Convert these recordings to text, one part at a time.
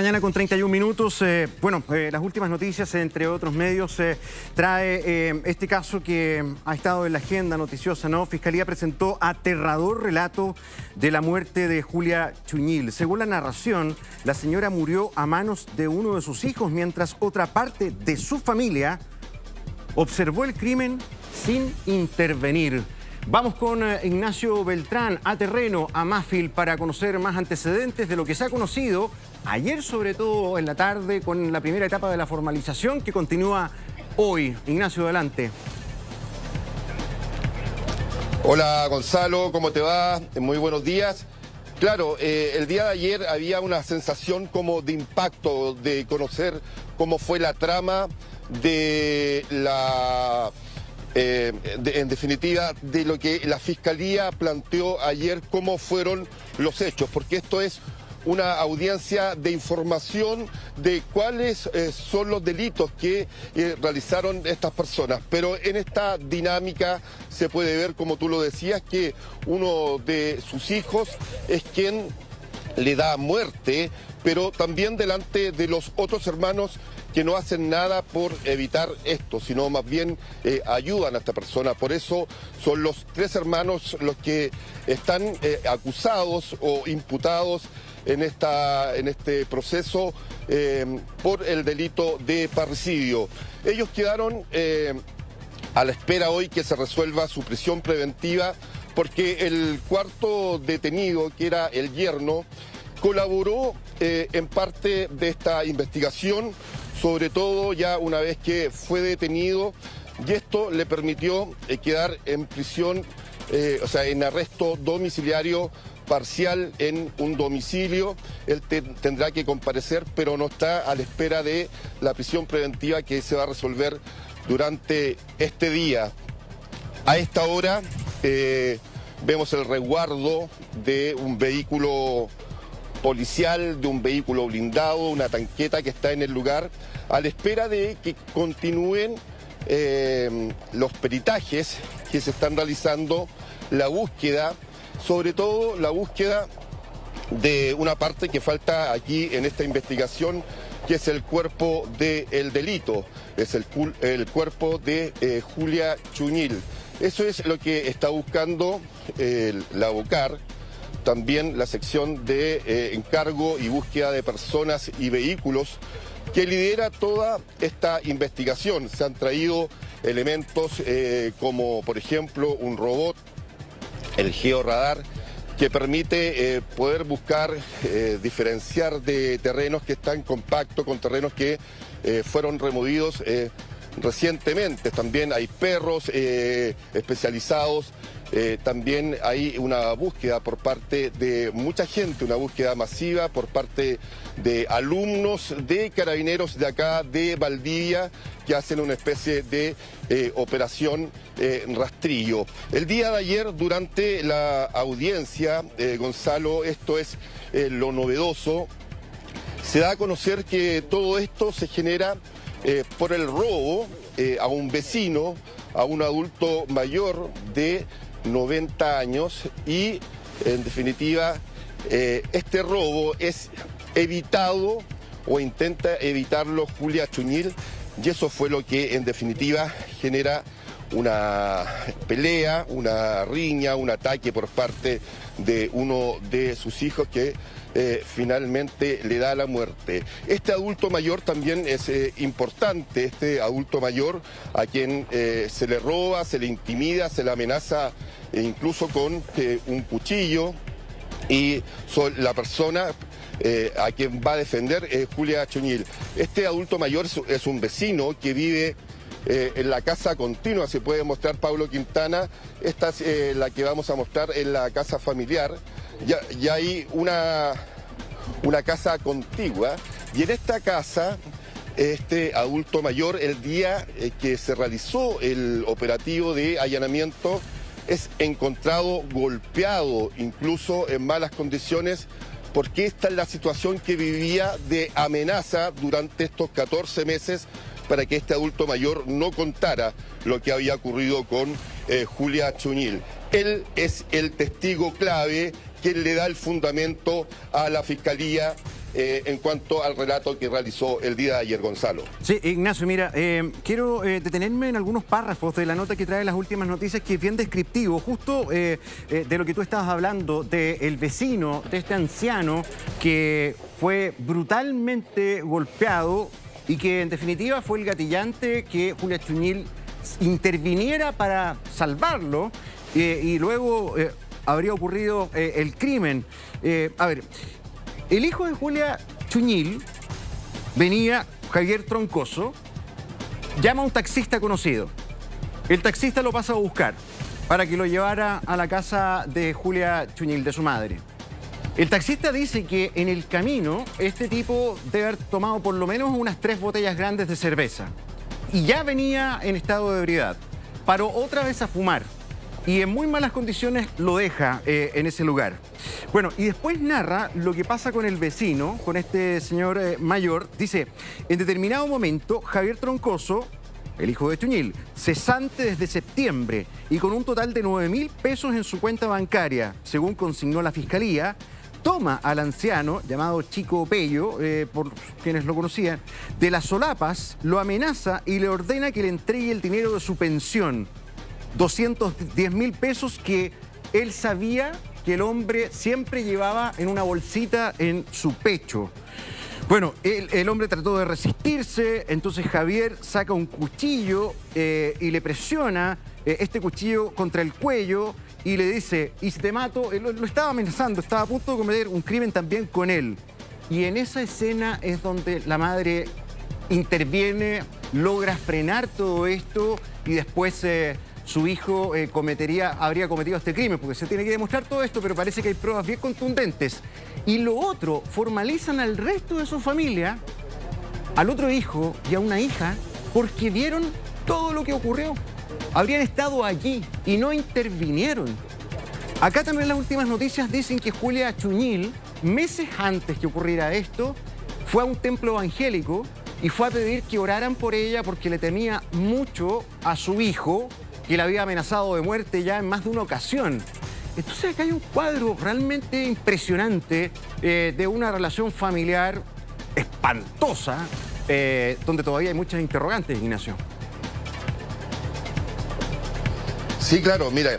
mañana con 31 minutos. Las últimas noticias, entre otros medios, trae este caso que ha estado en la agenda noticiosa, ¿no? Fiscalía presentó aterrador relato de la muerte de Julia Chuñil. Según la narración, la señora murió a manos de uno de sus hijos, mientras otra parte de su familia observó el crimen sin intervenir. Vamos con Ignacio Beltrán a terreno, a Mafil, para conocer más antecedentes de lo que se ha conocido ayer, sobre todo en la tarde, con la primera etapa de la formalización que continúa hoy. Ignacio, adelante. Hola Gonzalo, ¿cómo te va? Muy buenos días. Claro, el día de ayer había una sensación como de impacto, de conocer cómo fue la trama de la... en definitiva, de lo que la Fiscalía planteó ayer, cómo fueron los hechos, porque esto es una audiencia de información de cuáles son los delitos que realizaron estas personas. Pero en esta dinámica se puede ver, como tú lo decías, que uno de sus hijos es quien le da muerte, pero también delante de los otros hermanos que no hacen nada por evitar esto, sino más bien ayudan a esta persona. Por eso son los tres hermanos los que están acusados o imputados en este proceso por el delito de parricidio. Ellos quedaron a la espera hoy que se resuelva su prisión preventiva, porque el cuarto detenido, que era el yerno, colaboró en parte de esta investigación, sobre todo ya una vez que fue detenido, y esto le permitió quedar en prisión, en arresto domiciliario parcial en un domicilio. Él tendrá que comparecer, pero no está a la espera de la prisión preventiva que se va a resolver durante este día. A esta hora vemos el resguardo de un vehículo policial, de un vehículo blindado, una tanqueta que está en el lugar, a la espera de que continúen los peritajes que se están realizando, la búsqueda, sobre todo la búsqueda de una parte que falta aquí en esta investigación, que es el cuerpo del delito, es el cuerpo de Julia Chuñil. Eso es lo que está buscando la BOCAR, también la sección de encargo y búsqueda de personas y vehículos, que lidera toda esta investigación. Se han traído elementos como, por ejemplo, un robot, el georradar, que permite poder buscar, diferenciar de terrenos que están compactos con terrenos que fueron removidos recientemente. También hay perros especializados. También hay una búsqueda por parte de mucha gente, una búsqueda masiva por parte de alumnos de carabineros de acá de Valdivia, que hacen una especie de operación rastrillo. El día de ayer, durante la audiencia, Gonzalo, esto es lo novedoso, se da a conocer que todo esto se genera por el robo a un vecino, a un adulto mayor de 90 años, y en definitiva este robo es evitado o intenta evitarlo Julia Chuñil, y eso fue lo que en definitiva genera una pelea, una riña, un ataque por parte de uno de sus hijos que finalmente le da la muerte. Este adulto mayor también es importante, este adulto mayor a quien se le roba, se le intimida, se le amenaza incluso con un cuchillo, y la persona a quien va a defender Julia Chuñil. Este adulto mayor es un vecino que vive en la casa continua. Se puede mostrar, Pablo Quintana, esta es la que vamos a mostrar en la casa familiar. Ya hay una casa contigua, y en esta casa este adulto mayor, el día que se realizó el operativo de allanamiento, es encontrado golpeado, incluso en malas condiciones, porque esta es la situación que vivía de amenaza durante estos 14 meses para que este adulto mayor no contara lo que había ocurrido con Julia Chuñil. Él es el testigo clave, quien le da el fundamento a la Fiscalía en cuanto al relato que realizó el día de ayer Gonzalo. Sí, Ignacio, mira, quiero detenerme en algunos párrafos de la nota que trae las últimas noticias, que es bien descriptivo, justo de lo que tú estabas hablando, del vecino, de este anciano que fue brutalmente golpeado y que en definitiva fue el gatillante que Julia Chuñil interviniera para salvarlo y luego habría ocurrido el crimen. A ver, el hijo de Julia Chuñil venía, Javier Troncoso, llama a un taxista conocido. El taxista lo pasa a buscar para que lo llevara a la casa de Julia Chuñil, de su madre. El taxista dice que en el camino este tipo debe haber tomado por lo menos unas 3 botellas grandes de cerveza. Y ya venía en estado de ebriedad. Paró otra vez a fumar. Y en muy malas condiciones lo deja en ese lugar. Bueno, y después narra lo que pasa con el vecino, con este señor mayor. Dice, en determinado momento, Javier Troncoso, el hijo de Chuñil, cesante desde septiembre y con un total de 9.000 pesos en su cuenta bancaria, según consignó la fiscalía, toma al anciano, llamado Chico Pello, por quienes lo conocían, de las solapas, lo amenaza y le ordena que le entregue el dinero de su pensión. 210.000 pesos que él sabía que el hombre siempre llevaba en una bolsita en su pecho. Bueno, el hombre trató de resistirse, entonces Javier saca un cuchillo y le presiona este cuchillo contra el cuello y le dice, y si te mato, lo estaba amenazando, estaba a punto de cometer un crimen también con él. Y en esa escena es donde la madre interviene, logra frenar todo esto y después su hijo habría cometido este crimen, porque se tiene que demostrar todo esto, pero parece que hay pruebas bien contundentes. Y lo otro, formalizan al resto de su familia, al otro hijo y a una hija, porque vieron todo lo que ocurrió. Habrían estado allí y no intervinieron. Acá también las últimas noticias dicen que Julia Chuñil, meses antes que ocurriera esto, fue a un templo evangélico y fue a pedir que oraran por ella porque le temía mucho a su hijo, que la había amenazado de muerte ya en más de una ocasión. Entonces acá hay un cuadro realmente impresionante de una relación familiar espantosa, donde todavía hay muchas interrogantes, Ignacio. Sí, claro, mira,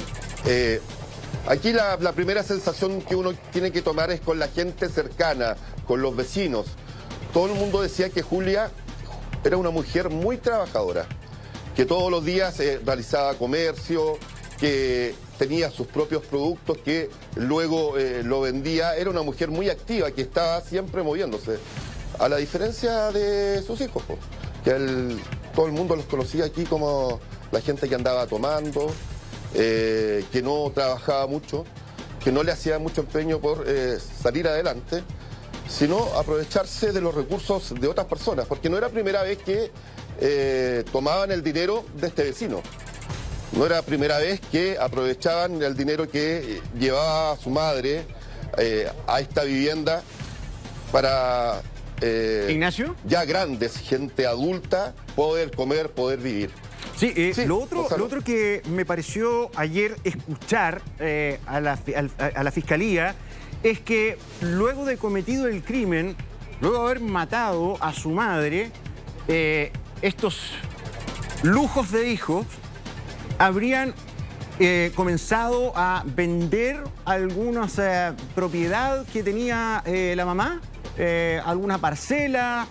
aquí la primera sensación que uno tiene que tomar es con la gente cercana, con los vecinos. Todo el mundo decía que Julia era una mujer muy trabajadora, que todos los días realizaba comercio, que tenía sus propios productos, que luego lo vendía. Era una mujer muy activa, que estaba siempre moviéndose. A la diferencia de sus hijos, que todo el mundo los conocía aquí como la gente que andaba tomando, que no trabajaba mucho, que no le hacía mucho empeño por salir adelante, sino aprovecharse de los recursos de otras personas, porque no era primera vez que tomaban el dinero de este vecino. No era primera vez que aprovechaban el dinero que llevaba su madre a esta vivienda para ¿Ignacio? Ya grandes, gente adulta, poder comer, poder vivir. Sí, Sí, lo otro que me pareció ayer escuchar a la fiscalía es que luego de cometido el crimen, luego de haber matado a su madre, estos lujos de hijos habrían comenzado a vender alguna propiedad que tenía la mamá, alguna parcela,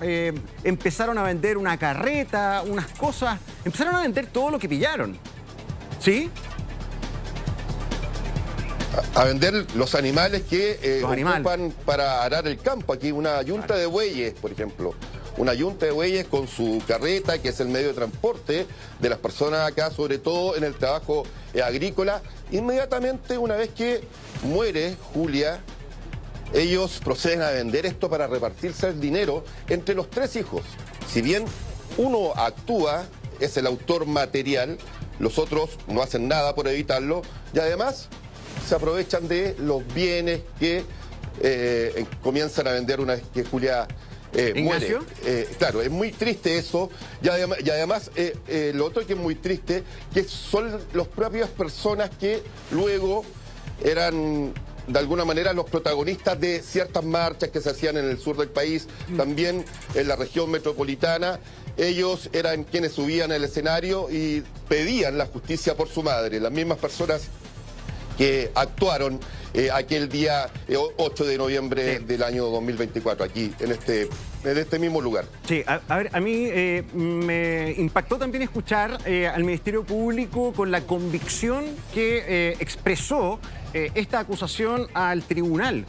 empezaron a vender una carreta, unas cosas, empezaron a vender todo lo que pillaron, ¿sí? A vender los animales que ocupan para arar el campo. Aquí una yunta de bueyes, por ejemplo. Una yunta de bueyes con su carreta, que es el medio de transporte de las personas acá, sobre todo en el trabajo agrícola. Inmediatamente, una vez que muere Julia, ellos proceden a vender esto para repartirse el dinero entre los 3 hijos. Si bien uno actúa, es el autor material, los otros no hacen nada por evitarlo y además se aprovechan de los bienes que comienzan a vender una vez que Julia muere. Claro, es muy triste eso y además lo otro que es muy triste, que son las propias personas que luego eran de alguna manera los protagonistas de ciertas marchas que se hacían en el sur del país, también en la región metropolitana. Ellos eran quienes subían al escenario y pedían la justicia por su madre, las mismas personas que actuaron aquel día 8 de noviembre del año 2024, aquí, en este mismo lugar. Sí, a ver, a mí me impactó también escuchar al Ministerio Público con la convicción que expresó esta acusación al tribunal.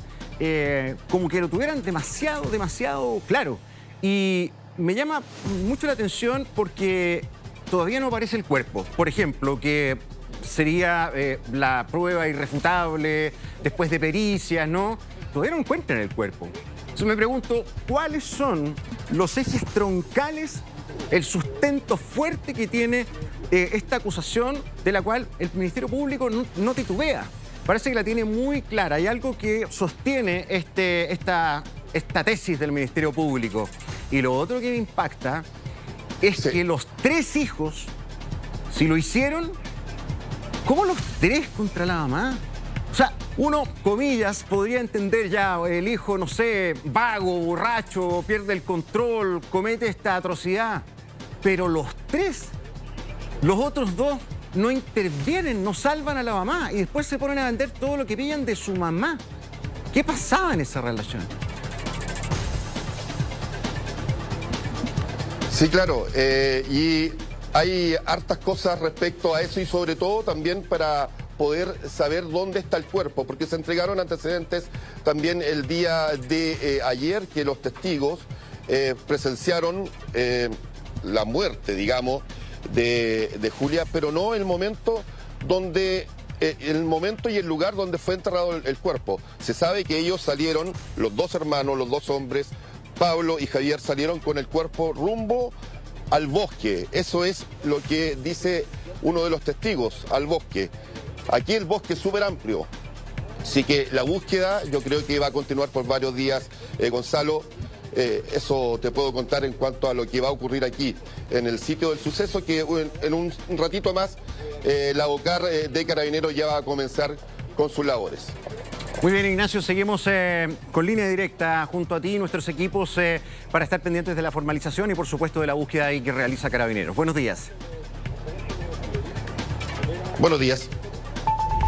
Como que lo tuvieran demasiado claro. Y me llama mucho la atención porque todavía no aparece el cuerpo. Por ejemplo, que sería la prueba irrefutable después de pericias, ¿no? Todavía no encuentran el cuerpo. Entonces me pregunto, ¿cuáles son los ejes troncales, el sustento fuerte que tiene esta acusación de la cual el Ministerio Público no titubea? Parece que la tiene muy clara. Hay algo que sostiene esta tesis del Ministerio Público. Y lo otro que me impacta es que los 3 hijos, si lo hicieron, ¿cómo los 3 contra la mamá? O sea, uno, comillas, podría entender ya, el hijo, no sé, vago, borracho, pierde el control, comete esta atrocidad. Pero los 3, los otros 2, no intervienen, no salvan a la mamá y después se ponen a vender todo lo que pillan de su mamá. ¿Qué pasaba en esa relación? Sí, claro, y hay hartas cosas respecto a eso y sobre todo también para poder saber dónde está el cuerpo, porque se entregaron antecedentes también el día de ayer que los testigos presenciaron la muerte, digamos, de Julia, pero no el momento y el lugar donde fue enterrado el cuerpo. Se sabe que ellos salieron, los 2 hermanos, los 2 hombres, Pablo y Javier, salieron con el cuerpo rumbo al bosque. Eso es lo que dice uno de los testigos, al bosque. Aquí el bosque es súper amplio, así que la búsqueda yo creo que va a continuar por varios días, Gonzalo. Eso te puedo contar en cuanto a lo que va a ocurrir aquí en el sitio del suceso, que en un ratito más la OCAR de Carabineros ya va a comenzar con sus labores. Muy bien, Ignacio, seguimos con línea directa junto a ti y nuestros equipos para estar pendientes de la formalización y por supuesto de la búsqueda ahí que realiza Carabineros. Buenos días. Buenos días.